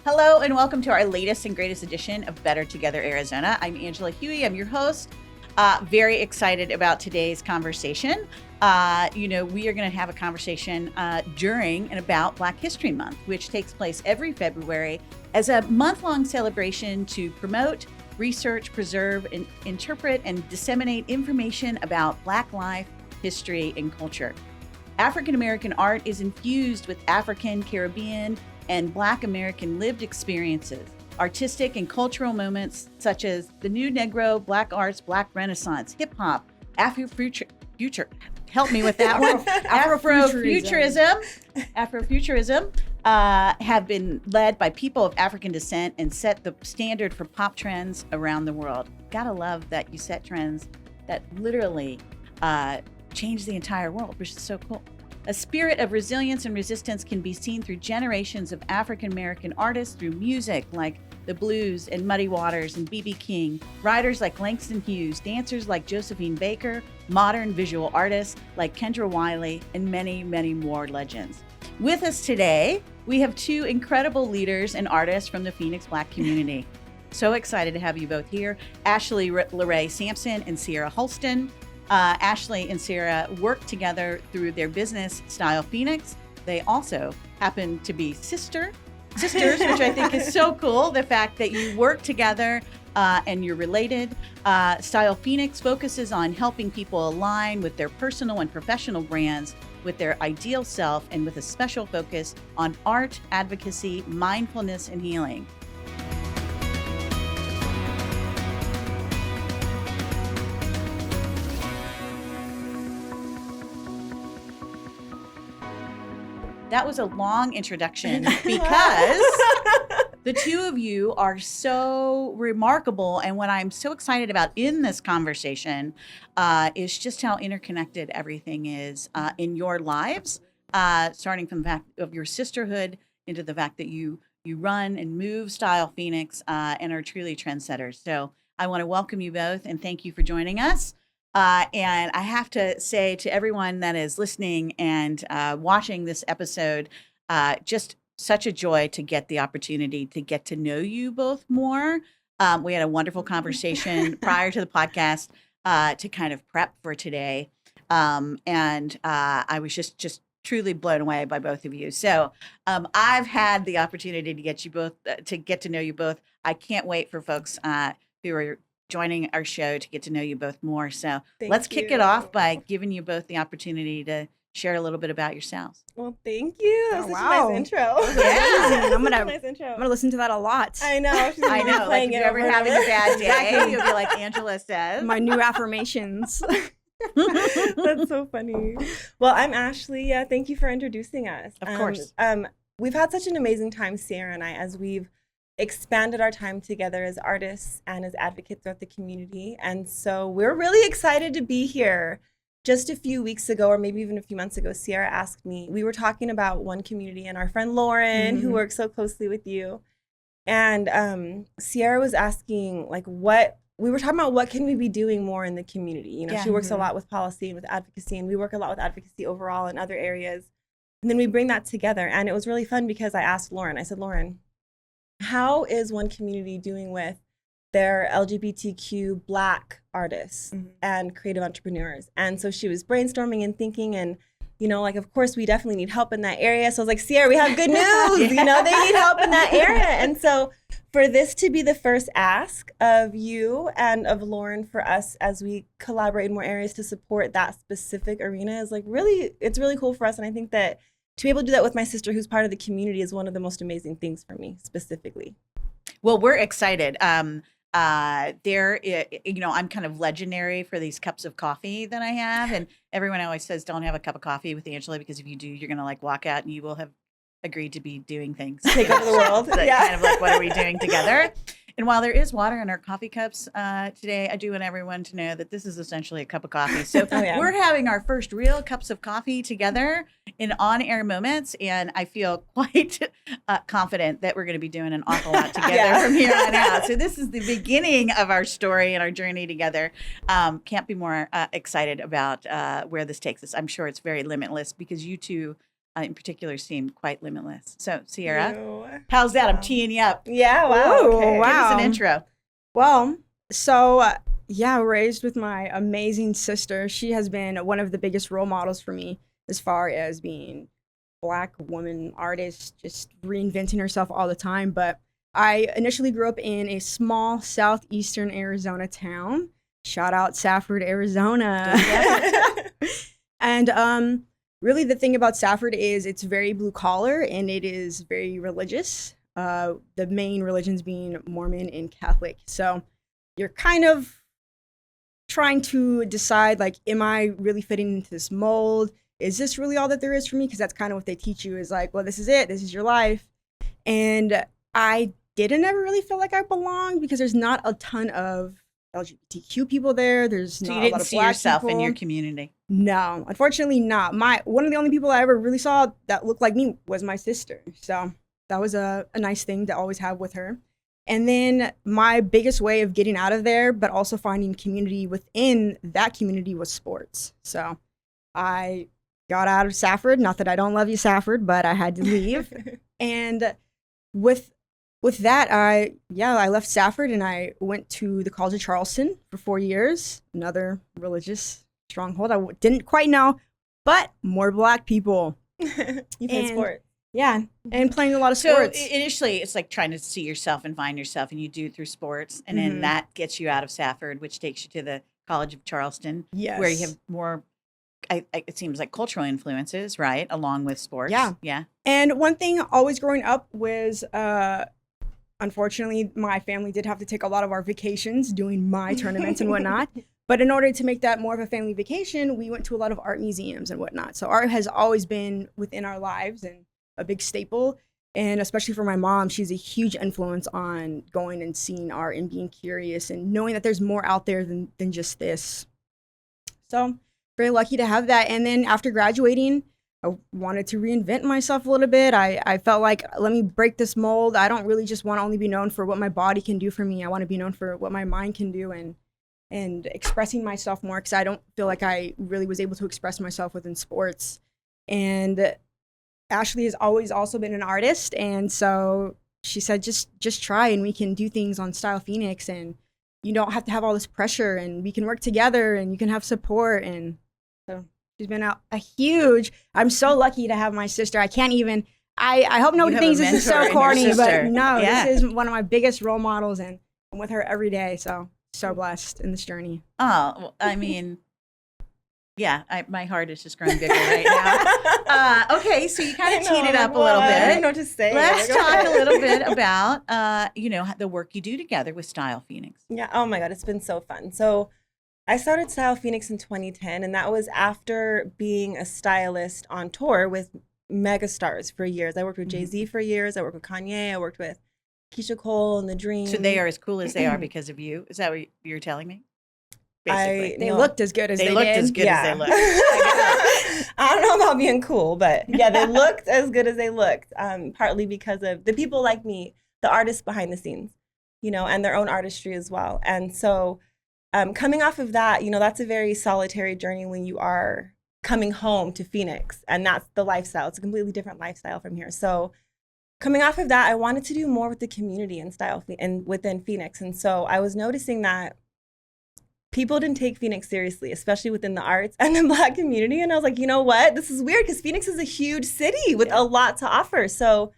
Hello and welcome to our latest and greatest edition of Better Together Arizona. I'm Angela Hughey. I'm your host. Very excited about today's conversation. We are going to have a conversation during and about Black History Month, which takes place every February as a month-long celebration to promote, research, preserve, and interpret and disseminate information about Black life, history, and culture. African American art is infused with African, Caribbean, and Black American lived experiences, artistic and cultural moments such as the New Negro, Black Arts, Black Renaissance, hip hop, Afrofuture, help me with that one, Afrofuturism, have been led by people of African descent and set the standard for pop trends around the world. Gotta love that you set trends that literally change the entire world, which is so cool. A spirit of resilience and resistance can be seen through generations of African American artists through music like the blues and Muddy Waters and B.B. King, writers like Langston Hughes, dancers like Josephine Baker, modern visual artists like Kendra Wiley, and many, many more legends. With us today, we have two incredible leaders and artists from the Phoenix Black community. So excited to have you both here. Ashley LaRae Sampson and Ciera Holston. Ashley and Ciera work together through their business StylePhx. They also happen to be sisters, which I think is so cool. The fact that you work together and you're related. StylePhx focuses on helping people align with their personal and professional brands with their ideal self and with a special focus on art, advocacy, mindfulness, and healing. That was a long introduction because the two of you are so remarkable. And what I'm so excited about in this conversation is just how interconnected everything is in your lives, starting from the fact of your sisterhood into the fact that you run and move StylePhx and are truly trendsetters. So I want to welcome you both and thank you for joining us. And I have to say to everyone that is listening and watching this episode, just such a joy to get the opportunity to get to know you both more. We had a wonderful conversation prior to the podcast to kind of prep for today. And I was just truly blown away by both of you. So I've had the opportunity to get to know you both. I can't wait for folks who are joining our show to get to know you both more. So let's kick it off by giving you both the opportunity to share a little bit about yourselves. Well, thank you. That was such a nice intro. Yeah. I'm gonna listen to that a lot. I know. I know. Like if you're ever having a bad day, you'll be like Angela says. My new affirmations. That's so funny. Well, I'm Ashley. Yeah, thank you for introducing us. Of course. We've had such an amazing time, Ciera and I, as we've expanded our time together as artists and as advocates throughout the community. And so we're really excited to be here. Just a few weeks ago, or maybe even a few months ago, Ciera asked me, we were talking about one community and our friend Lauren, who works so closely with you. And Ciera was asking, we were talking about what can we be doing more in the community? You know, she works a lot with policy and with advocacy, and we work a lot with advocacy overall in other areas. And then we bring that together. And it was really fun because I asked Lauren, I said, Lauren, how is one community doing with their LGBTQ Black artists and creative entrepreneurs? And so she was brainstorming and thinking, and, of course, we definitely need help in that area. So I was like, Ciera, we have good news. They need help in that area. And so for this to be the first ask of you and of Lauren for us as we collaborate in more areas to support that specific arena is it's really cool for us. And I think that to be able to do that with my sister who's part of the community is one of the most amazing things for me specifically. Well, we're excited. I'm kind of legendary for these cups of coffee that I have. And everyone always says, don't have a cup of coffee with Angela, because if you do, you're going to walk out and you will have agreed to be doing things. Take over the world. Kind of what are we doing together? And while there is water in our coffee cups today, I do want everyone to know that this is essentially a cup of coffee. So we're having our first real cups of coffee together in on-air moments, and I feel quite confident that we're going to be doing an awful lot together from here on out. So this is the beginning of our story and our journey together. Can't be more excited about where this takes us. I'm sure it's very limitless because you two in particular seem quite limitless. So, Ciera, Ew. how's that? Wow. I'm teeing you up. Yeah, wow. Ooh, Okay. wow. Give us an intro. Well, so yeah, raised with my amazing sister. She has been one of the biggest role models for me as far as being Black woman artist, just reinventing herself all the time. But I initially grew up in a small southeastern Arizona town. Shout out Safford, Arizona. And really the thing about Safford is it's very blue collar and it is very religious. The main religions being Mormon and Catholic. So you're kind of trying to decide, like, am I really fitting into this mold? Is this really all that there is for me? Because that's kind of what they teach you is like, well, this is it. This is your life. And I didn't ever really feel like I belonged because there's not a ton of LGBTQ people there. There's So not you a lot didn't of see Black yourself people. in your community. No, unfortunately not. One of the only people I ever really saw that looked like me was my sister. So that was a nice thing to always have with her. And then my biggest way of getting out of there, but also finding community within that community, was sports. So I got out of Safford. Not that I don't love you, Safford, but I had to leave. And with that, I left Safford and I went to the College of Charleston for 4 years. Another religious stronghold. I didn't quite know, but more Black people. You played sports. Yeah, and playing a lot of So sports. initially, it's like trying to see yourself and find yourself, and you do it through sports, and then Mhm. that gets you out of Safford, which takes you to the College of Charleston, Yes. where you have more. It seems like cultural influences, right, along with sports. Yeah. Yeah. And one thing always growing up was, unfortunately, my family did have to take a lot of our vacations doing my tournaments and whatnot. But in order to make that more of a family vacation, we went to a lot of art museums and whatnot. So art has always been within our lives and a big staple. And especially for my mom, she's a huge influence on going and seeing art and being curious and knowing that there's more out there than just this. So very lucky to have that. And then after graduating, I wanted to reinvent myself a little bit. I felt like, let me break this mold. I don't really just want to only be known for what my body can do for me. I want to be known for what my mind can do and expressing myself more, because I don't feel like I really was able to express myself within sports. And Ashley has always also been an artist, and so she said, just try, and we can do things on StylePhx, and you don't have to have all this pressure, and we can work together, and you can have support. And so she's been a huge. I'm so lucky to have my sister. I can't even. I hope nobody You have thinks a this is so mentor in your corny, but sister. no, Yeah. this is one of my biggest role models, and I'm with her every day. So blessed in this journey. Oh, well, I mean, yeah, my heart is just growing bigger right now. Okay, so you kind of teed it up a little I don't bit. know what to say. Let's Like, talk okay. a little bit about, the work you do together with StylePhx. Yeah. Oh my God, it's been so fun. So I started StylePhx in 2010, and that was after being a stylist on tour with megastars for years. I worked with Jay-Z for years. I worked with Kanye. I worked with Keisha Cole and The Dream. So they are as cool as they are because of you. Is that what you're telling me? Basically, They No. looked as good as they looked did. as good as they looked. I don't know about being cool, but yeah, they looked as good as they looked. Partly because of the people like me, the artists behind the scenes, and their own artistry as well. And so, coming off of that, that's a very solitary journey when you are coming home to Phoenix, and that's the lifestyle. It's a completely different lifestyle from here. So, coming off of that, I wanted to do more with the community and style and within Phoenix. And so I was noticing that people didn't take Phoenix seriously, especially within the arts and the Black community. And I was like, you know what? This is weird because Phoenix is a huge city with a lot to offer. So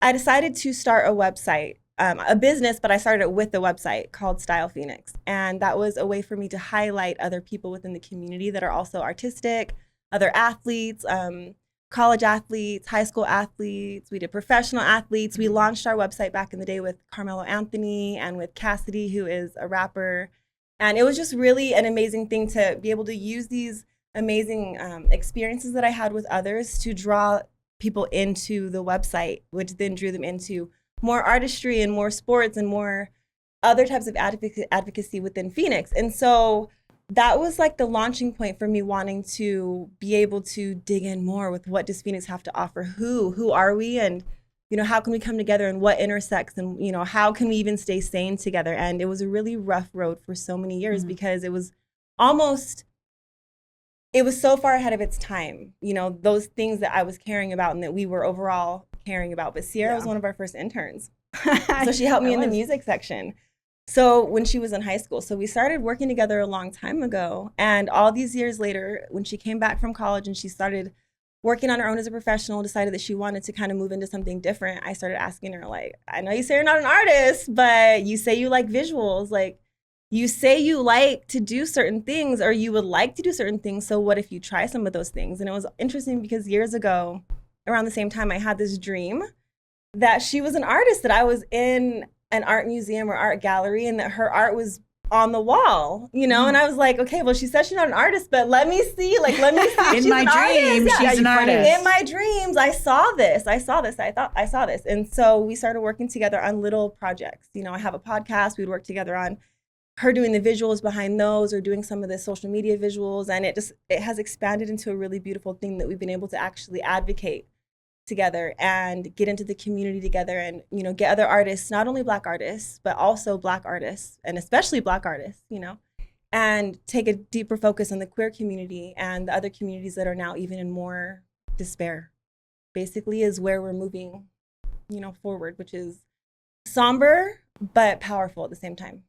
I decided to start a website, a business, but I started it with a website called StylePhx. And that was a way for me to highlight other people within the community that are also artistic, other athletes, college athletes, high school athletes. We did professional athletes. We launched our website back in the day with Carmelo Anthony and with Cassidy, who is a rapper. And it was just really an amazing thing to be able to use these amazing experiences that I had with others to draw people into the website, which then drew them into more artistry and more sports and more other types of advocacy within Phoenix. And so that was like the launching point for me wanting to be able to dig in more with what does Phoenix have to offer? Who are we? And, how can we come together and what intersects and, how can we even stay sane together? And it was a really rough road for so many years because it was almost it was so far ahead of its time, you know, those things that I was caring about and that we were overall caring about. But Ciera was one of our first interns. So she helped me in the music section. So when she was in high school, so we started working together a long time ago. And all these years later, when she came back from college and she started working on her own as a professional, decided that she wanted to kind of move into something different, I started asking her, like, I know you say you're not an artist, but you say you like visuals. Like, you say you like to do certain things, or you would like to do certain things. So what if you try some of those things? And it was interesting because years ago, around the same time, I had this dream that she was an artist, that I was in an art museum or art gallery and that her art was on the wall, you know? And I was like, okay, well, she says she's not an artist, but let me see if in my dreams, she's an artist. In my dreams, I saw this. I saw this. And so we started working together on little projects. You know, I have a podcast. We'd work together on her doing the visuals behind those, or doing some of the social media visuals. And it has expanded into a really beautiful thing that we've been able to actually advocate together and get into the community together, and, you know, get other artists, not only Black artists, but also Black artists, and especially Black artists, you know, and take a deeper focus on the queer community and the other communities that are now even in more despair, basically, is where we're moving, you know, forward, which is somber but powerful at the same time.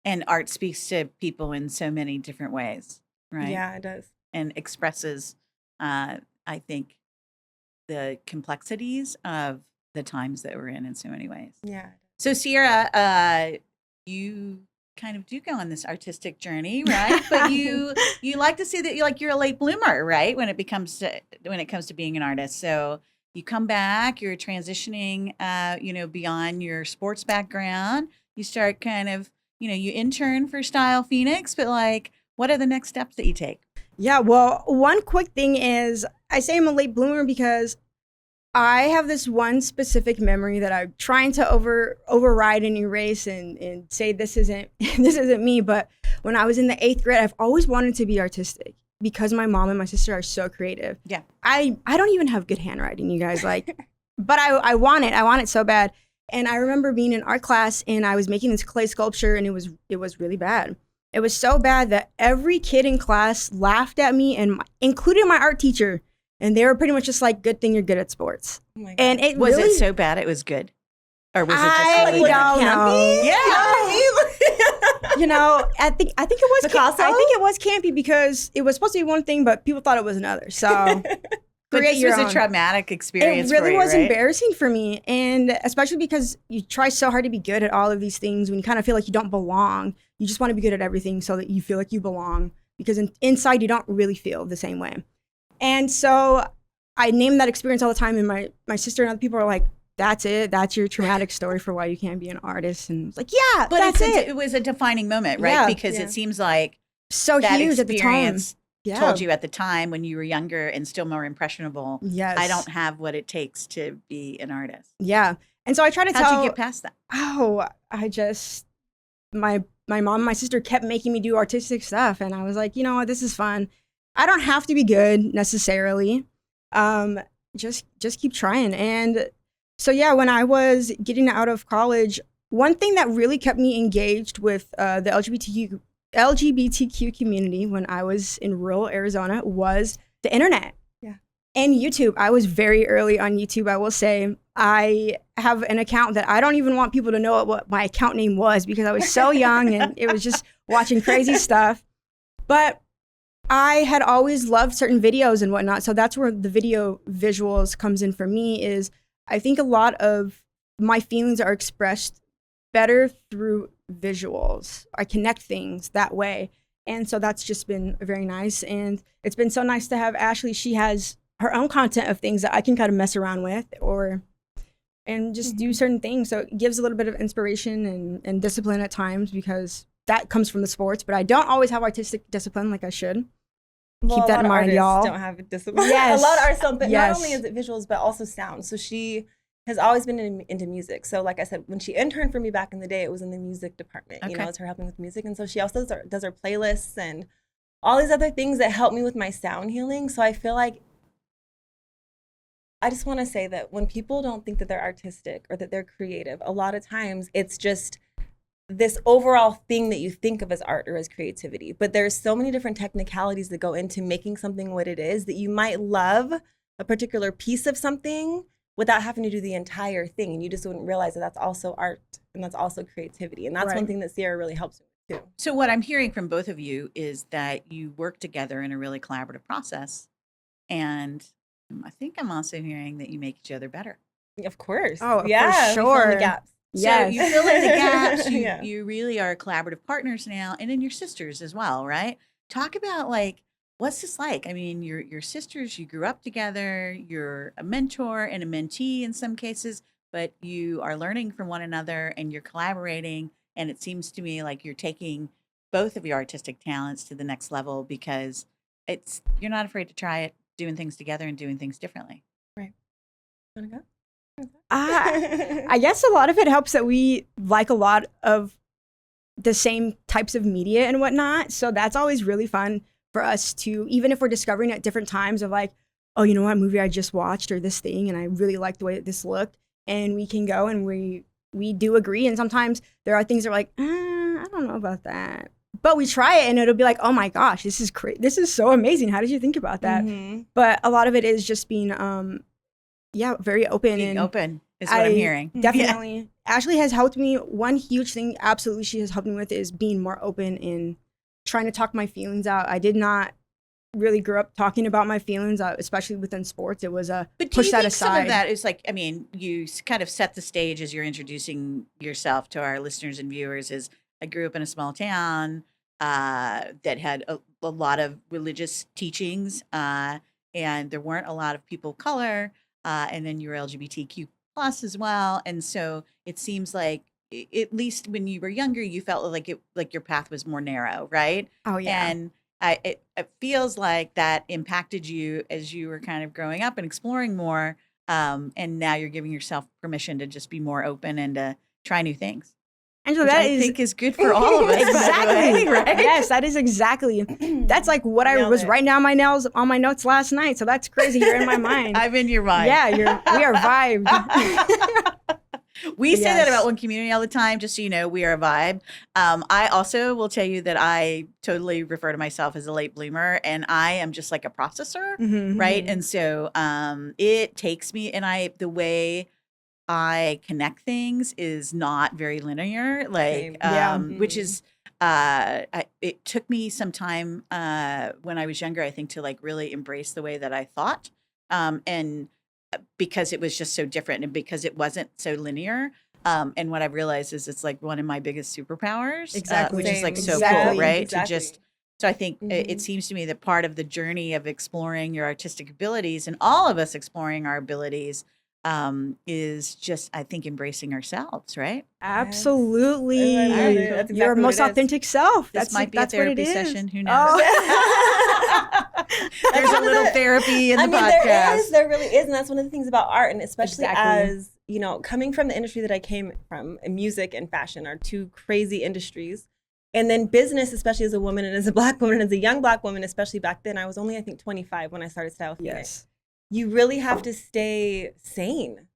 And art speaks to people in so many different ways, right? Yeah, it does. And expresses, I think, the complexities of the times that we're in so many ways. Yeah. So Ciera, you kind of do go on this artistic journey, right? But you like to say that you're a late bloomer, right? When it comes to being an artist. So you come back, you're transitioning, you know, beyond your sports background. You start kind of, you know, you intern for StylePhx, but like, what are the next steps that you take? Yeah, well, one quick thing is I say I'm a late bloomer because I have this one specific memory that I'm trying to override and erase and say this isn't me. But when I was in the 8th grade, I've always wanted to be artistic because my mom and my sister are so creative. Yeah, I don't even have good handwriting, you guys, like, but I want it so bad. And I remember being in art class and I was making this clay sculpture, and it was really bad. It was so bad that every kid in class laughed at me, and including my art teacher. And they were pretty much just like, good thing you're good at sports. Oh my God. And it was really, it so bad it was good? Or was it just really don't know. Yeah. You know, I think it was Picasso? I think it was campy because it was supposed to be one thing, but people thought it was another. So but this was a traumatic experience. It really for you, was right? embarrassing for me. And especially because you try so hard to be good at all of these things when you kind of feel like you don't belong. You just want to be good at everything so that you feel like you belong, because inside you don't really feel the same way. And so I name that experience all the time. And my sister and other people are like, that's it. That's your traumatic story for why you can't be an artist. And it's like, yeah, but that's it. It was a defining moment, right? Yeah, because it seems like so that huge at the time. Told you at the time when you were younger and still more impressionable. Yes. I don't have what it takes to be an artist. Yeah. And so I try to How'd you get past that? Oh, my mom and my sister kept making me do artistic stuff. And I was like, you know what, this is fun. I don't have to be good necessarily. Just keep trying. And so, yeah, when I was getting out of college, one thing that really kept me engaged with the LGBTQ community when I was in rural Arizona was the internet. Yeah. And YouTube. I was very early on YouTube, I will say. I have an account that I don't even want people to know what my account name was because I was so young and it was just watching crazy stuff. But I had always loved certain videos and whatnot. So that's where the video visuals comes in for me. Is I think a lot of my feelings are expressed better through visuals. I connect things that way. And so that's just been very nice. And it's been so nice to have Ashley. She has her own content of things that I can kind of mess around with and just do certain things. So it gives a little bit of inspiration and discipline at times, because that comes from the sports, but I don't always have artistic discipline like I should. Well, keep that in mind, y'all. Don't have a discipline. Yes. A lot of artists don't, but Yes. not only is it visuals, but also sound. So she has always been into music. So like I said, when she interned for me back in the day, it was in the music department. Okay. You know, it's her helping with music. And so she also does her playlists and all these other things that help me with my sound healing. So I feel like I just want to say that when people don't think that they're artistic or that they're creative, a lot of times it's just this overall thing that you think of as art or as creativity. But there's so many different technicalities that go into making something what it is, that you might love a particular piece of something without having to do the entire thing. And you just wouldn't realize that that's also art and that's also creativity. And that's one thing that Ciera really helps with too. So what I'm hearing from both of you is that you work together in a really collaborative process. And I think I'm also hearing that you make each other better. Of course. Oh, yeah, for sure. we fill in the gaps. So you fill in the gaps. You, Yeah. you really are collaborative partners now, and then your sisters as well, right? Talk about like, what's this like? I mean, your sisters, you grew up together. You're a mentor and a mentee in some cases, but you are learning from one another and you're collaborating. And it seems to me like you're taking both of your artistic talents to the next level because you're not afraid to try it, doing things together and doing things differently. Right. Want to go? I guess a lot of it helps that we like a lot of the same types of media and whatnot. So that's always really fun for us to, even if we're discovering at different times of like, oh, you know what movie I just watched or this thing, and I really like the way that this looked, and we can go and we do agree. And sometimes there are things that are like, I don't know about that. But we try it and it'll be like, oh my gosh, this is great. This is so amazing. How did you think about that? Mm-hmm. But a lot of it is just being, very open. Being and open is what I'm hearing. Definitely. Yeah. Ashley has helped me. One huge thing, absolutely, she has helped me with is being more open and trying to talk my feelings out. I did not really grow up talking about my feelings, especially within sports. It was a But do push you that think aside. some of that is like, I mean, you kind of set the stage as you're introducing yourself to our listeners and viewers as I grew up in a small town that had a lot of religious teachings and there weren't a lot of people of color and then you're LGBTQ plus as well. And so it seems like at least when you were younger, you felt like your path was more narrow, right? Oh, yeah. And it feels like that impacted you as you were kind of growing up and exploring more. And now you're giving yourself permission to just be more open and to try new things. Angela, Which that I think is good for all of us. exactly Right? Yes, that is exactly. That's like what I Nailed was it. writing down my nails on my notes last night. So that's crazy. You're in my mind. I'm in your mind. Yeah, we are vibed. We say that Yes. about one community all the time, just so you know, we are a vibe. I also will tell you that I totally refer to myself as a late bloomer, and I am just like a processor, Mhm. right? And so it takes me, and the way I connect things is not very linear, Same. Yeah. which is it took me some time when I was younger, I think, to like really embrace the way that I thought, and because it was just so different and because it wasn't so linear. And what I've realized is it's like one of my biggest superpowers, Exactly. which is like so Exactly. cool, right? Exactly. So I think it seems to me that part of the journey of exploring your artistic abilities and all of us exploring our abilities is just, I think, embracing ourselves, right? Absolutely. I love it. That's Your exactly most what it is. authentic self. This might be a that's what it therapy is. session. Who knows? Oh. There's a little therapy in the podcast. There really is, and that's one of the things about art, and especially Exactly. as, you know, coming from the industry that I came from, music and fashion are two crazy industries. And then business, especially as a woman and as a Black woman and as a young Black woman, especially back then, I was only, I think, 25 when I started StylePhx. Yes. You really have to stay sane.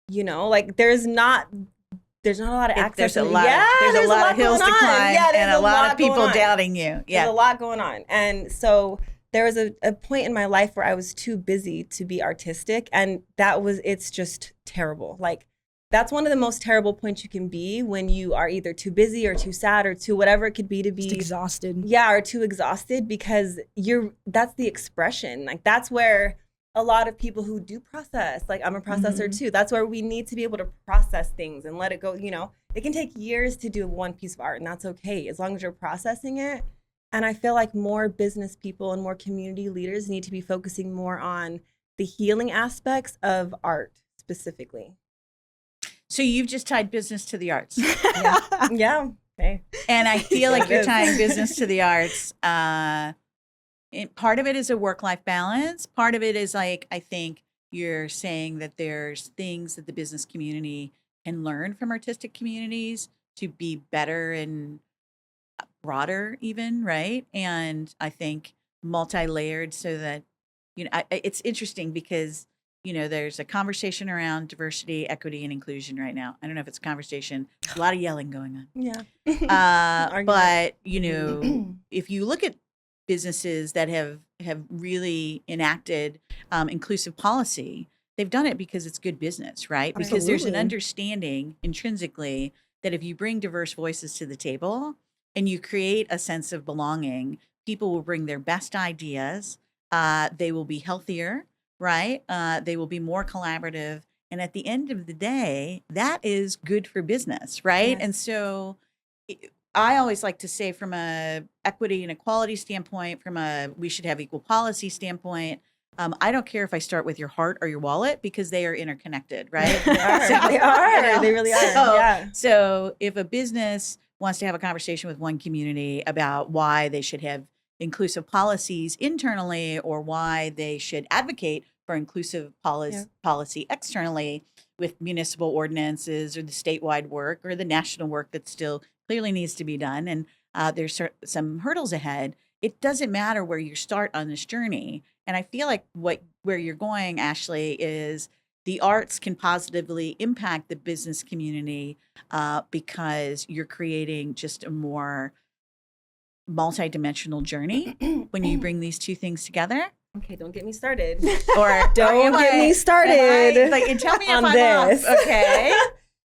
You know, like there's not a lot of access. There's a lot of hills to going on. climb Yeah, and a lot of people going on. doubting you. There's Yeah. a lot going on. And so there was a point in my life where I was too busy to be artistic. And it's just terrible. Like, that's one of the most terrible points you can be when you are either too busy or too sad or too whatever it could be to be. Just exhausted. Yeah, or too exhausted, because that's the expression. Like, that's where a lot of people who do process, like I'm a processor too, that's where we need to be able to process things and let it go. You know, it can take years to do one piece of art, and that's okay as long as you're processing it. And I feel like more business people and more community leaders need to be focusing more on the healing aspects of art specifically. So you've just tied business to the arts. Yeah. Okay. And I feel like It you're is. tying business to the arts. Part of it is a work-life balance. Part of it is like, I think you're saying that there's things that the business community can learn from artistic communities to be better and broader even, right? And I think multi-layered so that, you know, it's interesting because there's a conversation around diversity, equity, and inclusion right now. I don't know if it's a conversation. There's a lot of yelling going on. Yeah. But, if you look at businesses that have really enacted inclusive policy, they've done it because it's good business, right? Because there's an understanding intrinsically that if you bring diverse voices to the table and you create a sense of belonging, people will bring their best ideas. They will be healthier, right? They will be more collaborative. And at the end of the day, that is good for business, right? Yes. And so I always like to say, from a equity and equality standpoint, from a we should have equal policy standpoint, I don't care if I start with your heart or your wallet, because they are interconnected, right? They are. They really are. So if a business wants to have a conversation with one community about why they should have inclusive policies internally, or why they should advocate for inclusive policy externally with municipal ordinances or the statewide work or the national work that still clearly needs to be done, and there's some hurdles ahead, it doesn't matter where you start on this journey. And I feel like where you're going, Ashley, is the arts can positively impact the business community because you're creating just a more multidimensional journey when you bring these two things together. Okay, don't get me started. Or don't get me started. And tell me if I'm this. off, okay?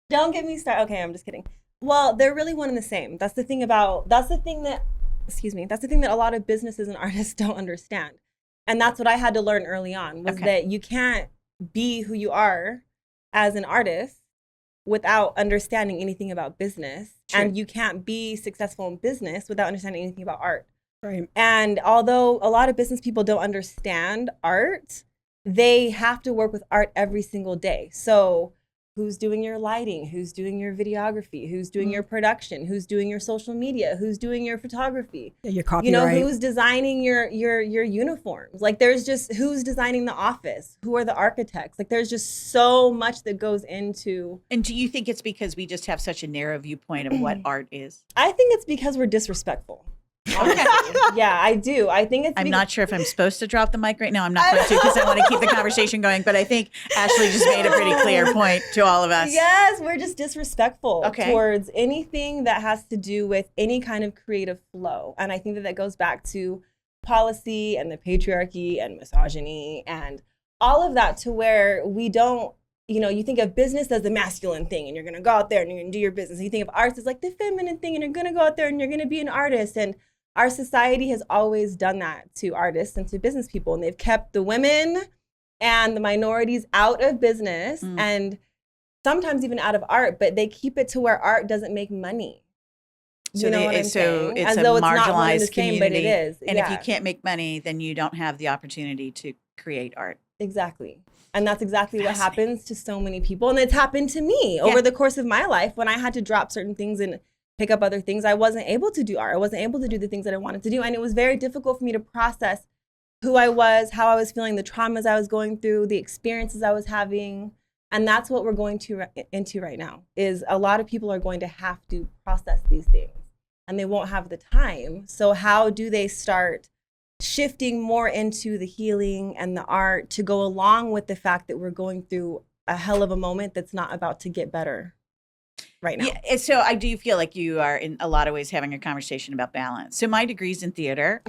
Don't get me started. Okay, I'm just kidding. Well, they're really one and the same. That's the thing that a lot of businesses and artists don't understand. And that's what I had to learn early on, was that you can't be who you are as an artist without understanding anything about business. True. And you can't be successful in business without understanding anything about art. Right. And although a lot of business people don't understand art, they have to work with art every single day. So who's doing your lighting? Who's doing your videography? Who's doing your production? Who's doing your social media? Who's doing your photography? Yeah, your copyright. Who's designing your uniforms? Like, there's just, who's designing the office? Who are the architects? Like, there's just so much that goes into. And do you think it's because we just have such a narrow viewpoint of what art is? I think it's because we're disrespectful. Honestly. Yeah, I do. I think it's. I'm not sure if I'm supposed to drop the mic right now. I'm not going to, because I want to keep the conversation going. But I think Ashley just made a pretty clear point to all of us. Yes, we're just disrespectful towards anything that has to do with any kind of creative flow. And I think that goes back to policy and the patriarchy and misogyny and all of that, to where we don't, you think of business as the masculine thing, and you're going to go out there and you're going to do your business. And you think of arts as like the feminine thing, and you're going to go out there and you're going to be an artist. And our society has always done that to artists and to business people, and they've kept the women and the minorities out of business and sometimes even out of art, but they keep it to where art doesn't make money. So, It's as a though marginalized community, but it is. And if you can't make money, then you don't have the opportunity to create art. Exactly. And that's exactly what happens to so many people. And it's happened to me over the course of my life, when I had to drop certain things and pick up other things. I wasn't able to do art. I wasn't able to do the things that I wanted to do. And it was very difficult for me to process who I was, how I was feeling, the traumas I was going through, the experiences I was having. And that's what we're going into right now, is a lot of people are going to have to process these things, and they won't have the time. So how do they start shifting more into the healing and the art to go along with the fact that we're going through a hell of a moment that's not about to get better right now? Yeah, so I do feel like you are in a lot of ways having a conversation about balance. So my degree's in theater,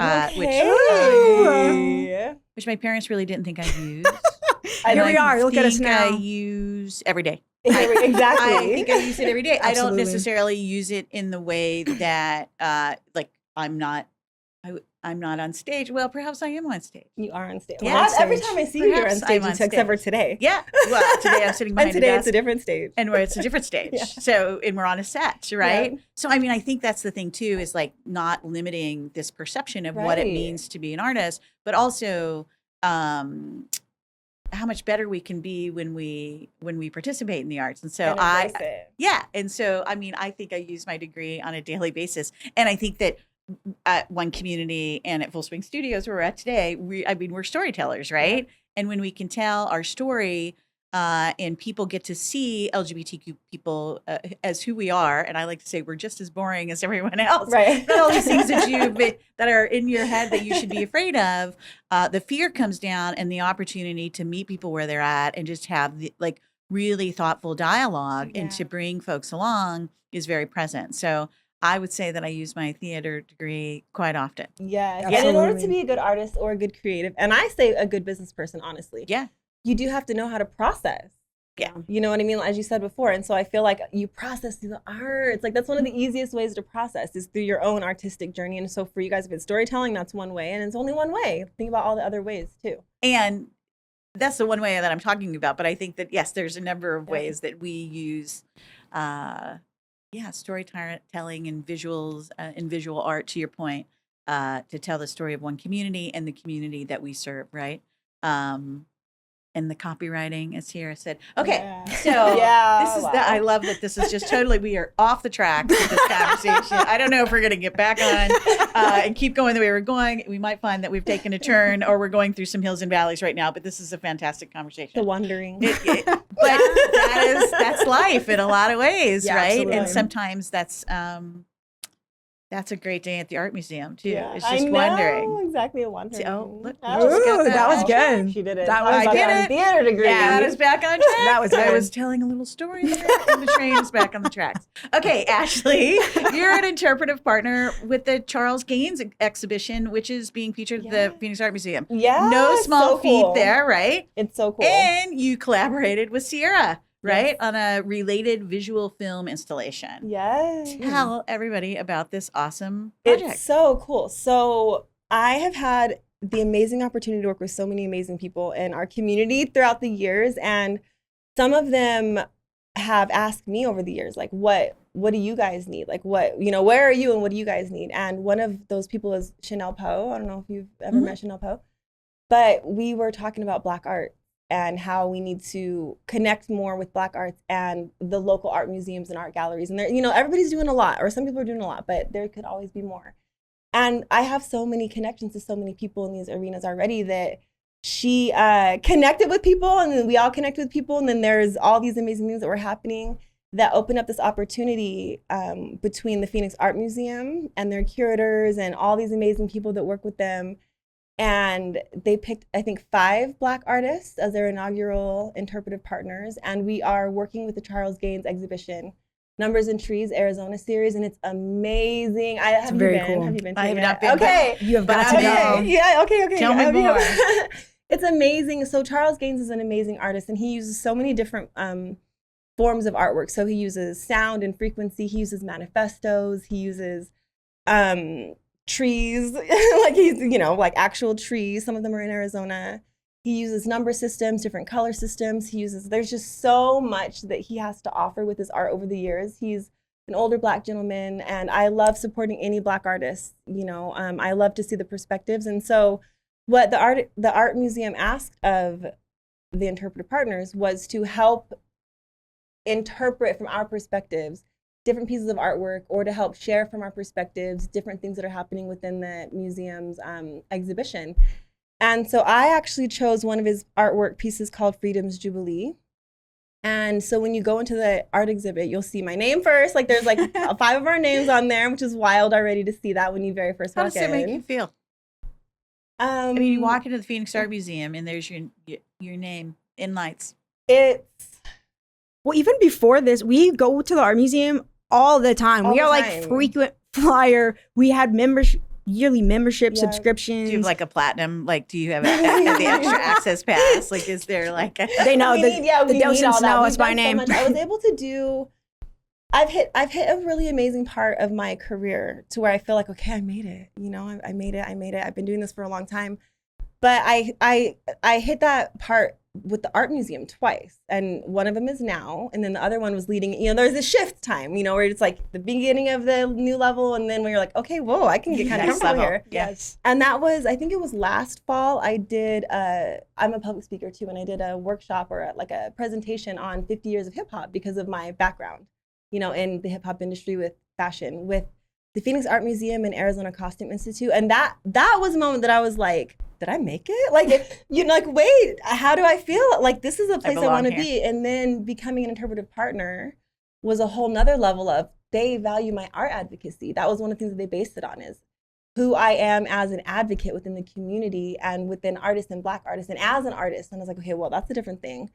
which my parents really didn't think I'd use. Here we are. Look at us now. I use every day. Exactly. I think I use it every day. Absolutely. I don't necessarily use it in the way that, I'm not on stage. Well, perhaps I am on stage. You are on stage. Yeah, well, on stage. every time I see you, you're on stage, except for today. Yeah. Well, today I'm sitting behind and today a it's a desk, different stage. and where it's a different stage. Yeah. So, and we're on a set, right? Yeah. So, I mean, I think that's the thing too, is like not limiting this perception of what it means to be an artist, but also how much better we can be when we participate in the arts. And so and so, I mean, I think I use my degree on a daily basis. And I think that at One Community and at Full Swing Studios, where we're at today, we're storytellers, right? And when we can tell our story and people get to see LGBTQ people as who we are. And I like to say we're just as boring as everyone else. Right. Not all these things that are in your head that you should be afraid of. The fear comes down, and the opportunity to meet people where they're at and just have really thoughtful dialogue and to bring folks along is very present. So I would say that I use my theater degree quite often. Yes. Absolutely. And in order to be a good artist or a good creative, and I say a good business person, honestly. Yeah. You do have to know how to process. Yeah. You know what I mean? As you said before. And so I feel like you process through the art. It's like that's one of the easiest ways to process is through your own artistic journey. And so for you guys, if it's storytelling, that's one way. And it's only one way. Think about all the other ways too. And that's the one way that I'm talking about. But I think that, yes, there's a number of ways that we use storytelling and visuals and visual art, to your point, to tell the story of one community and the community that we serve, right? And the copywriting, as Ciera said. Okay, so this is I love that this is just totally, we are off the track with this conversation. I don't know if we're going to get back on and keep going the way we're going. We might find that we've taken a turn or we're going through some hills and valleys right now, but this is a fantastic conversation. The wondering. But that's life in a lot of ways, right? Absolutely. And sometimes that's a great day at the art museum too. Yeah, It's just I know, wondering. exactly a wondering. Oh, look, we Ooh, just got that was good. She did it. That was I did a it. theater degree. That is back on track. That was I good. was telling a little story there, and the train is back on the tracks. Okay, Ashley, you're an interpretive partner with the Charles Gaines exhibition, which is being featured at the Phoenix Art Museum. Yeah. No small so feat cool. there, right? It's so cool. And you collaborated with Ciera, right, on a related visual film installation. Yes. Tell everybody about this awesome project. It's so cool. So I have had the amazing opportunity to work with so many amazing people in our community throughout the years. And some of them have asked me over the years, like, what do you guys need? Like, where are you and what do you guys need? And one of those people is Chanel Poe. I don't know if you've ever met Chanel Poe, but we were talking about Black art and how we need to connect more with Black arts and the local art museums and art galleries. And there, everybody's doing a lot, or some people are doing a lot, but there could always be more. And I have so many connections to so many people in these arenas already that she connected with people, and then we all connect with people. And then there's all these amazing things that were happening that open up this opportunity between the Phoenix Art Museum and their curators and all these amazing people that work with them. And they picked, I think, 5 Black artists as their inaugural interpretive partners. And we are working with the Charles Gaines exhibition, Numbers and Trees, Arizona series. And it's amazing. Have you been? I have not been. Okay. You have got to go. Yeah, okay. Tell me more. It's amazing. So Charles Gaines is an amazing artist, and he uses so many different forms of artwork. So he uses sound and frequency. He uses manifestos. He uses trees, like he's, like actual trees. Some of them are in Arizona. He uses number systems, different color systems. There's just so much that he has to offer with his art over the years. He's an older Black gentleman, and I love supporting any Black artists. I love to see the perspectives. And so what the art museum asked of the interpretive partners was to help interpret from our perspectives different pieces of artwork, or to help share from our perspectives different things that are happening within the museum's exhibition. And so I actually chose one of his artwork pieces called Freedom's Jubilee. And so when you go into the art exhibit, you'll see my name first. Like there's like 5 of our names on there, which is wild already to see that when you very first walk in. How does it make you feel? You walk into the Phoenix Art Museum and there's your name in lights. Well, even before this, we go to the art museum all the time. We are like frequent flyer. We had yearly membership subscriptions. Do you have like a platinum? Like, do you have the extra access pass? Like, is there like a... They know the docents know us by name. So I was able to do... I've hit a really amazing part of my career to where I feel like, okay, I made it. I made it. I've been doing this for a long time. But I hit that part with the art museum twice, and one of them is now, and then the other one was leading. There's a shift time, where it's like the beginning of the new level, and then when you're like, okay, whoa, I can get kind of comfortable here. Yes. And that was, I think it was last fall. I did. I'm a public speaker too, and I did a workshop or a presentation on 50 years of hip hop because of my background, in the hip hop industry with fashion, with the Phoenix Art Museum and Arizona Costume Institute. And that was a moment that I was like, did I make it? Like, wait, how do I feel? Like, this is a place I want to be. And then becoming an interpretive partner was a whole nother level of, they value my art advocacy. That was one of the things that they based it on, is who I am as an advocate within the community and within artists and Black artists and as an artist. And I was like, okay, well, that's a different thing.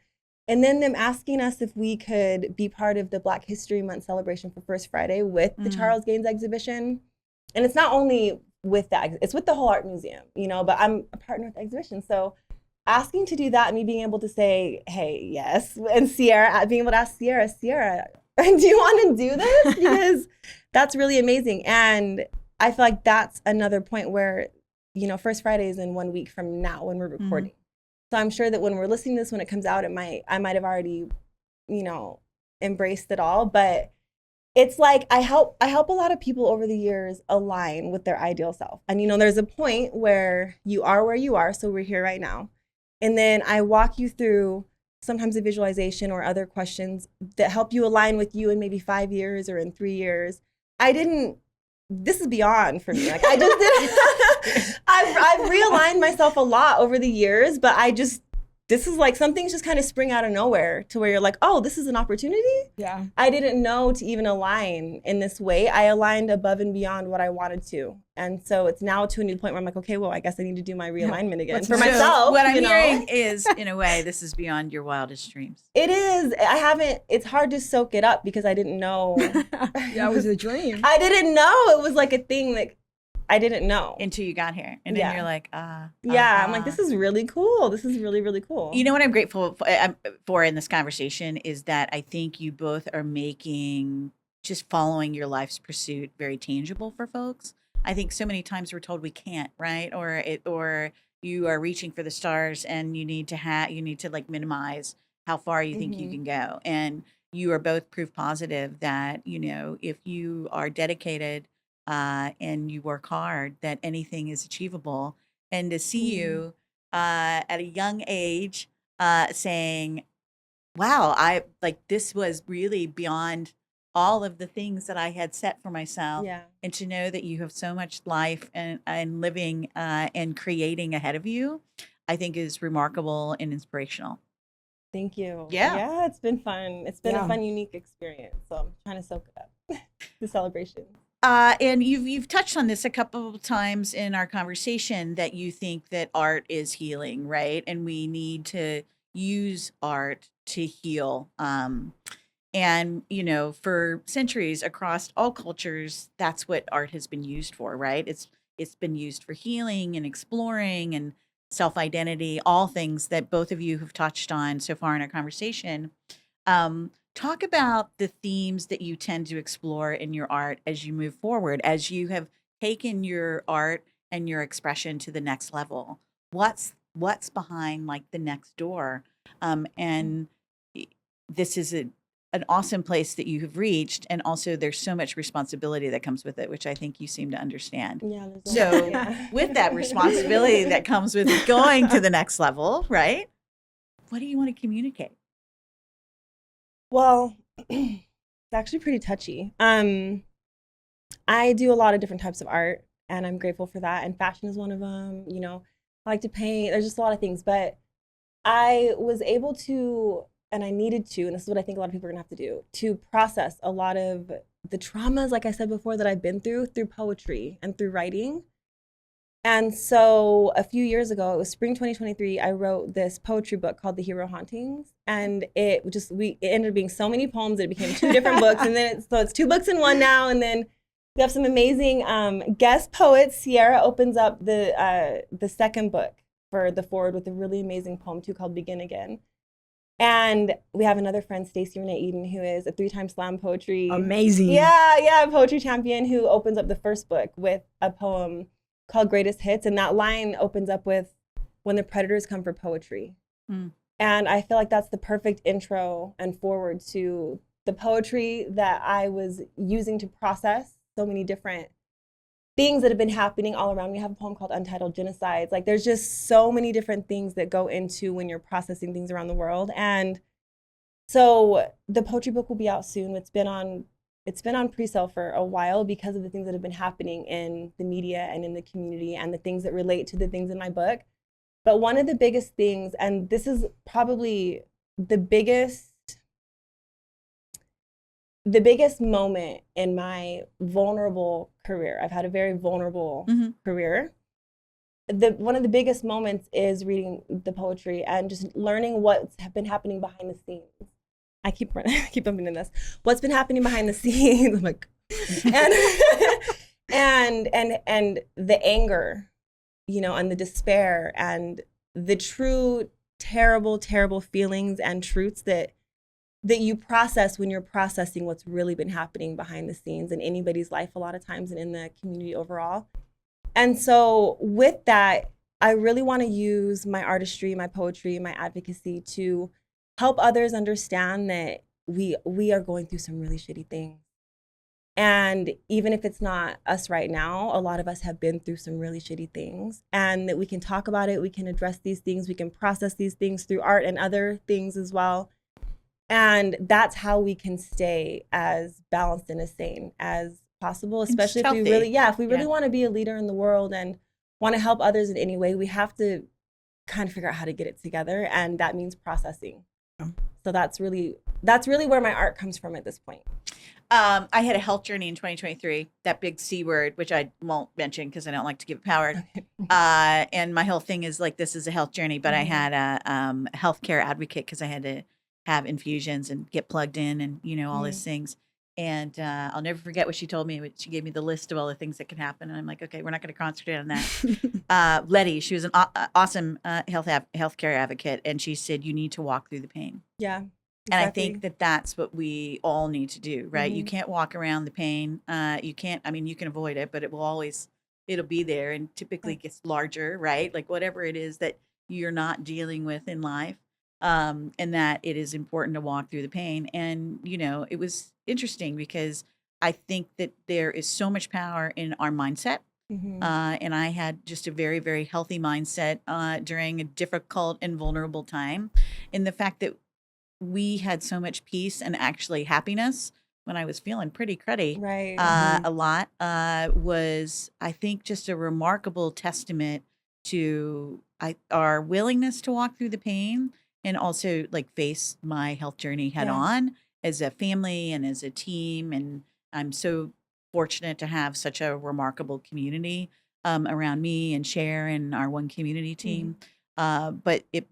And then them asking us if we could be part of the Black History Month celebration for First Friday with the Charles Gaines exhibition. And it's not only with that, it's with the whole art museum, but I'm a partner with the exhibition. So asking to do that, and me being able to say, hey, yes, and Ciera, being able to ask Ciera, do you want to do this? Because that's really amazing. And I feel like that's another point where, First Friday is in 1 week from now when we're recording. So I'm sure that when we're listening to this, when it comes out, I might have already, embraced it all. But it's like I help a lot of people over the years align with their ideal self. And there's a point where you are where you are, so we're here right now. And then I walk you through sometimes a visualization or other questions that help you align with you in maybe 5 years or in 3 years. This is beyond for me. Like, I just did. I've realigned myself a lot over the years, but this is like some things just kind of spring out of nowhere to where you're like, oh, this is an opportunity? Yeah. I didn't know to even align in this way. I aligned above and beyond what I wanted to. And so it's now to a new point where I'm like, okay, well, I guess I need to do my realignment again for myself. What I'm hearing is, in a way, this is beyond your wildest dreams. It is. It's hard to soak it up because I didn't know. Yeah, it was a dream. I didn't know it was like a thing that I didn't know until you got here, and then you're like, yeah. I'm like, this is really cool. This is really, really cool. You know what I'm grateful for in this conversation is that I think you both are making just following your life's pursuit very tangible for folks. I think so many times we're told we can't, right? Or you are reaching for the stars, and you need to like minimize how far you think you can go. And you are both proof positive that if you are dedicated. And you work hard, that anything is achievable. And to see you at a young age saying, wow, this was really beyond all of the things that I had set for myself. Yeah. And to know that you have so much life and living and creating ahead of you, I think is remarkable and inspirational. Thank you. Yeah, it's been fun. It's been a fun, unique experience. So I'm trying to soak it up, the celebration. And you've touched on this a couple of times in our conversation, that you think that art is healing, right? And we need to use art to heal. And for centuries across all cultures, that's what art has been used for, right? It's been used for healing and exploring and self-identity, all things that both of you have touched on so far in our conversation. Talk about the themes that you tend to explore in your art as you move forward, as you have taken your art and your expression to the next level. What's behind like the next door? And this is an awesome place that you have reached. And also there's so much responsibility that comes with it, which I think you seem to understand. Yeah. So with that responsibility that comes with going to the next level, right? What do you want to communicate? Well, it's actually pretty touchy. I do a lot of different types of art, and I'm grateful for that. And fashion is one of them. I like to paint. There's just a lot of things. But I was able to, and I needed to, and this is what I think a lot of people are going to have to do, to process a lot of the traumas, like I said before, that I've been through poetry and through writing. And so a few years ago, it was spring 2023, I wrote this poetry book called The Hero Hauntings. And it ended up being so many poems that it became 2 different books. And then it's 2 books in one now. And then we have some amazing guest poets. Ciera opens up the second book for the forward with a really amazing poem too called Begin Again. And we have another friend, Stacey Renee Eden, who is a 3-time slam poetry. Amazing. Yeah, poetry champion, who opens up the first book with a poem called Greatest Hits, and that line opens up with When the Predators Come for Poetry. And I feel like that's the perfect intro and forward to the poetry that I was using to process so many different things that have been happening all around me. I have a poem called Untitled Genocides. Like, there's just so many different things that go into when you're processing things around the world. And so the poetry book will be out soon. It's been on it's been on pre-sale for a while because of the things that have been happening in the media and in the community and the things that relate to the things in my book. But one of the biggest things, and this is probably the biggest moment in my vulnerable career. I've had a very vulnerable career. One of the biggest moments is reading the poetry and just learning what's been happening behind the scenes. I keep bumping in this. What's been happening behind the scenes? I'm like, and the anger, you know, and the despair and the true terrible, terrible feelings and truths that you process when you're processing what's really been happening behind the scenes in anybody's life a lot of times and in the community overall. And so with that, I really want to use my artistry, my poetry, my advocacy to help others understand that we are going through some really shitty things. And even if it's not us right now, a lot of us have been through some really shitty things, and that we can talk about it, we can address these things, we can process these things through art and other things as well. And that's how we can stay as balanced and as sane as possible, especially if we really want to be a leader in the world and want to help others in any way. We have to kind of figure out how to get it together, and that means processing. So that's really where my art comes from at this point. I had a health journey in 2023, that big C word, which I won't mention because I don't like to give it power. And my whole thing is like, this is a health journey, but I had a healthcare advocate because I had to have infusions and get plugged in and, you know, all these things. And I'll never forget what she told me. She gave me the list of all the things that can happen. And I'm like, okay, we're not going to concentrate on that. Letty, she was an awesome healthcare advocate. And she said, you need to walk through the pain. Yeah. Exactly. And I think that that's what we all need to do, right? You can't walk around the pain. You can't, I mean, you can avoid it, but it'll be there and typically gets larger, right? Like whatever it is that you're not dealing with in life. And that it is important to walk through the pain. And, you know, it was interesting because I think that there is so much power in our mindset. And I had just a very, very healthy mindset during a difficult and vulnerable time. And the fact that we had so much peace and actually happiness when I was feeling pretty cruddy a lot was, I think, just a remarkable testament to our willingness to walk through the pain and also like face my health journey head on as a family and as a team. And I'm so fortunate to have such a remarkable community around me and Cher and our one community team. But it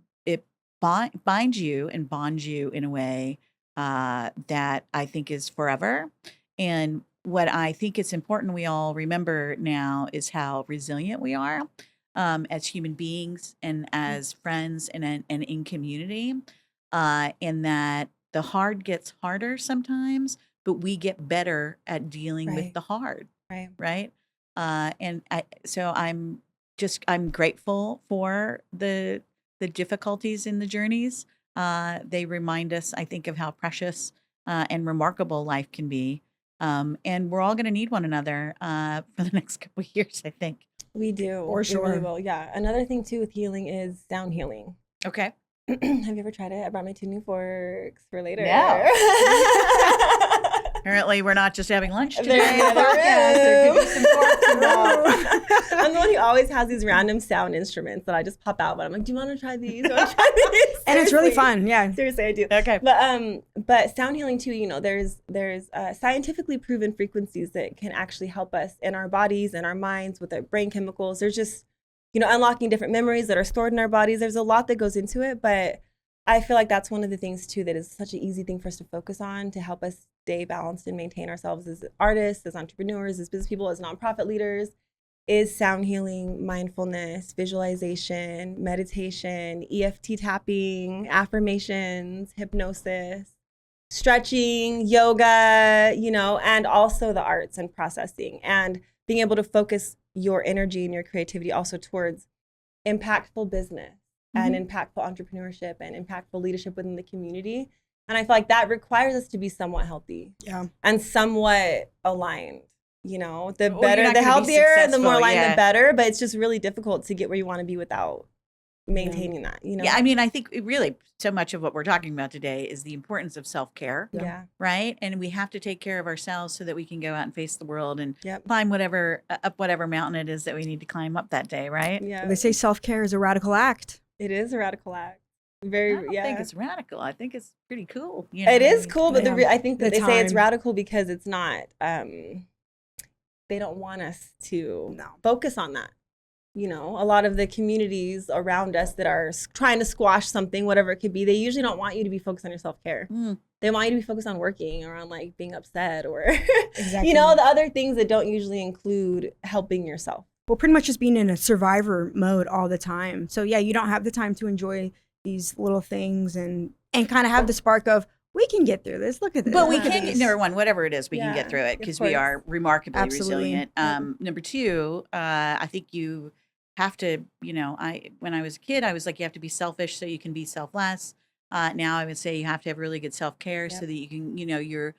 binds you and bonds you in a way that I think is forever. And what I think it's important we all remember now is how resilient we are as human beings and as friends and in community, and that the hard gets harder sometimes, but we get better at dealing with the hard, right? And so I'm grateful for the difficulties in the journeys. They remind us, I think, of how precious and remarkable life can be. And we're all going to need one another for the next couple of years, I think. We do. For sure. We really will. Yeah. Another thing too with healing is sound healing. Okay. Have you ever tried it? I brought my 2 new forks for later. No. Apparently, we're not just having lunch today. There could be some forks involved. I'm the one who always has these random sound instruments that I just pop out. But I'm like, do you want to try these? And it's really fun. Yeah. Seriously, I do. Okay. But sound healing too. You know, there's scientifically proven frequencies that can actually help us in our bodies and our minds with our brain chemicals. There's just, you know, unlocking different memories that are stored in our bodies. There's a lot that goes into it, but I feel like that's one of the things too that is such an easy thing for us to focus on to help us stay balanced and maintain ourselves as artists, as entrepreneurs, as business people, as nonprofit leaders, is sound healing, mindfulness, visualization, meditation, EFT tapping, affirmations, hypnosis, stretching, yoga, you know, and also the arts and processing and being able to focus your energy and your creativity also towards impactful business and impactful entrepreneurship and impactful leadership within the community. And I feel like that requires us to be somewhat healthy and somewhat aligned. You know, the better, the healthier, the more aligned, the better. But it's just really difficult to get where you want to be without maintaining that, you know? Yeah, I mean, I think really so much of what we're talking about today is the importance of self-care, Yeah. right? And we have to take care of ourselves so that we can go out and face the world and Yep. climb up whatever mountain it is that we need to climb up that day, right? Yeah. They say self-care is a radical act. It is a radical act. I Very, don't yeah. think it's radical. I think it's pretty cool. You It know? is cool, but Yeah. I think that The they say it's time. radical because it's not, they don't want us to focus on that. You know, a lot of the communities around us that are trying to squash something, whatever it could be, they usually don't want you to be focused on your self-care. They want you to be focused on working or on like being upset or, Exactly. you know, the other things that don't usually include helping yourself. Well, pretty much just being in a survivor mode all the time. So yeah, you don't have the time to enjoy these little things and kind of have the spark of, we can get through this. Look at this. But we Look at can get, this. number one, whatever it is, we can Yeah, get through it of because we course. are remarkably Absolutely. resilient. Number two, I think you have to, you know, when I was a kid, I was like, you have to be selfish so you can be selfless. Now I would say you have to have really good self-care so that you can, you know, to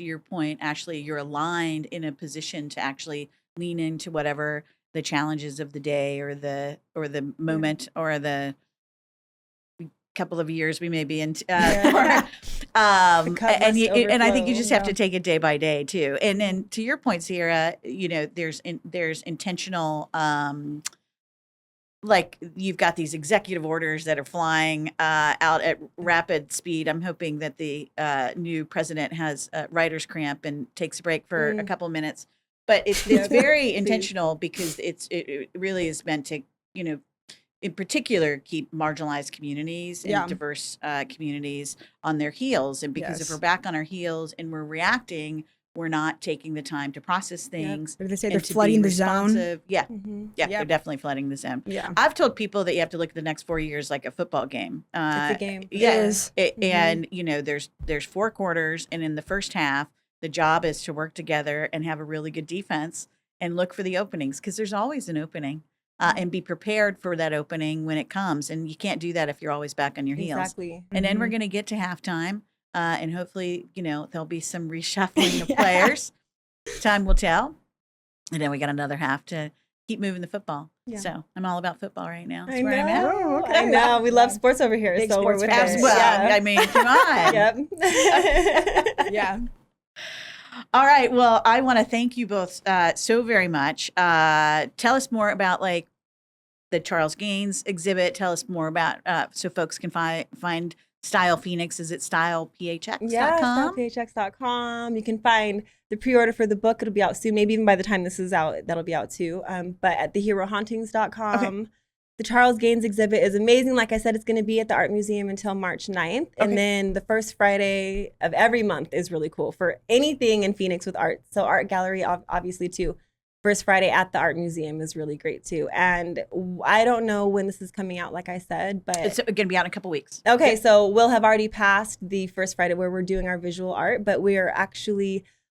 your point, Ashley, you're aligned in a position to actually lean into whatever the challenges of the day or the moment or the couple of years we may be in Yeah. and must I think you just have to overflow. take it day by day too. And then to your point, Ciera, you know, there's intentional like you've got these executive orders that are flying out at rapid speed. I'm hoping that the new president has writer's cramp and takes a break for a couple of minutes. But it's very intentional because it really is meant to, you know, in particular, keep marginalized communities and diverse communities on their heels. And because if we're back on our heels and we're reacting, we're not taking the time to process things. Or they say and they're to be flooding the zone. responsive. Yeah. Mm-hmm. Yeah, they're definitely flooding the zone. Yeah. I've told people that you have to look at the next 4 years like a football game. It's a game. Yeah. It is. And, you know, there's 4 quarters. And in the first half, the job is to work together and have a really good defense and look for the openings because there's always an opening. And be prepared for that opening when it comes. And you can't do that if you're always back on your heels. Exactly. And then we're going to get to halftime. And hopefully, you know, there'll be some reshuffling of players. Time will tell. And then we got another half to keep moving the football. Yeah. So I'm all about football right now. That's I where I'm at. know. I know. We love sports over here. Big So we're sports with fans. it. Well, Yeah. I mean, come on. Yep. Yeah. All right. Well, I want to thank you both so very much. Tell us more about like the Charles Gaines exhibit. Tell us more about so folks can find StylePhx. Is it StylePhx.com? Yeah, StylePhx.com. You can find the pre-order for the book. It'll be out soon. Maybe even by the time this is out, that'll be out too. But at theherohauntings.com. Okay. The Charles Gaines exhibit is amazing. Like I said, it's going to be at the Art Museum until March 9th. And then the first Friday of every month is really cool for anything in Phoenix with art. So art gallery, obviously, too. First Friday at the Art Museum is really great, too. And I don't know when this is coming out, like I said, but... It's going to be out in a couple weeks. Okay, so we'll have already passed the first Friday where we're doing our visual art, but we'll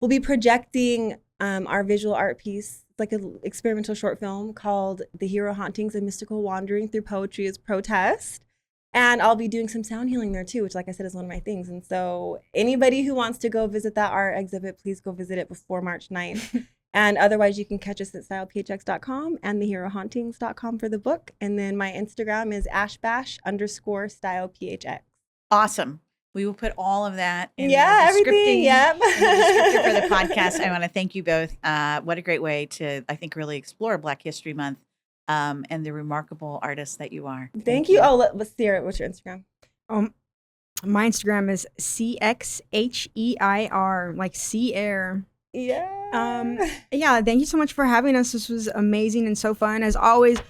be projecting our visual art piece. It's like an experimental short film called The Hero Hauntings, A Mystical Wandering Through Poetry as Protest. And I'll be doing some sound healing there too, which like I said is one of my things. And so anybody who wants to go visit that art exhibit, please go visit it before March 9th. And otherwise, you can catch us at StylePhx.com and theherohauntings.com for the book. And then my Instagram is ashbash_StylePhx. Awesome. We will put all of that in everything. Yep. in the descriptor for the podcast. I want to thank you both. What a great way to, I think, really explore Black History Month and the remarkable artists that you are. Thank you. Oh, let's see. What's your Instagram? My Instagram is CXHEIR, like sea air. Yeah. Yeah, thank you so much for having us. This was amazing and so fun. As always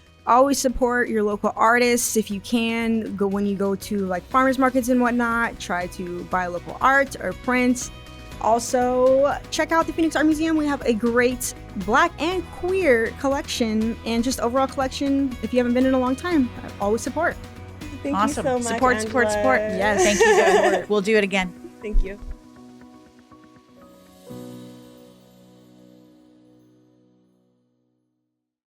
support your local artists if you can. When you go to like farmers markets and whatnot, try to buy local art or prints. Also, check out the Phoenix Art Museum. We have a great Black and queer collection and just overall collection. If you haven't been in a long time, always support. Thank Awesome. you so much, Support. Angela. Yes. Thank you. We'll do it again. Thank you.